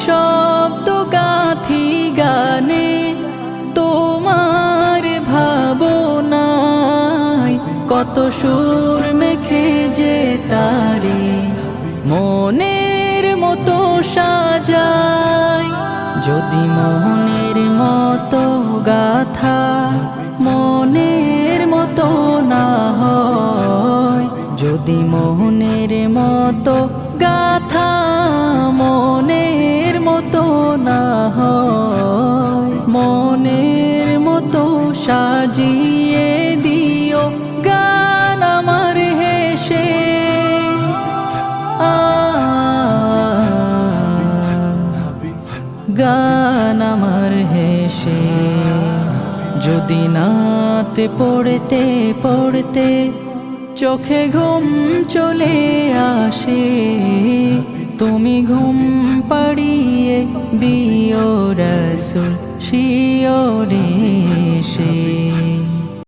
শব্দ গাথি গানে তোমার ভাবনায়, কত সুর মেখে যে তারে মনের মতো সাজায়। যদি মনের মতো গাথা মনের মতো না হয়, যদি মনের মতো গাথা মনের মতো না হয়, মনের মতো সাজিয়ে দিও গান আমার হেসে। গান আমার হেসে। যদি নাতে পড়তে পড়তে চোখে ঘুম চলে আসে, তুমি ঘুম পাড়িয়ে দিও রাসূল শিয়রে।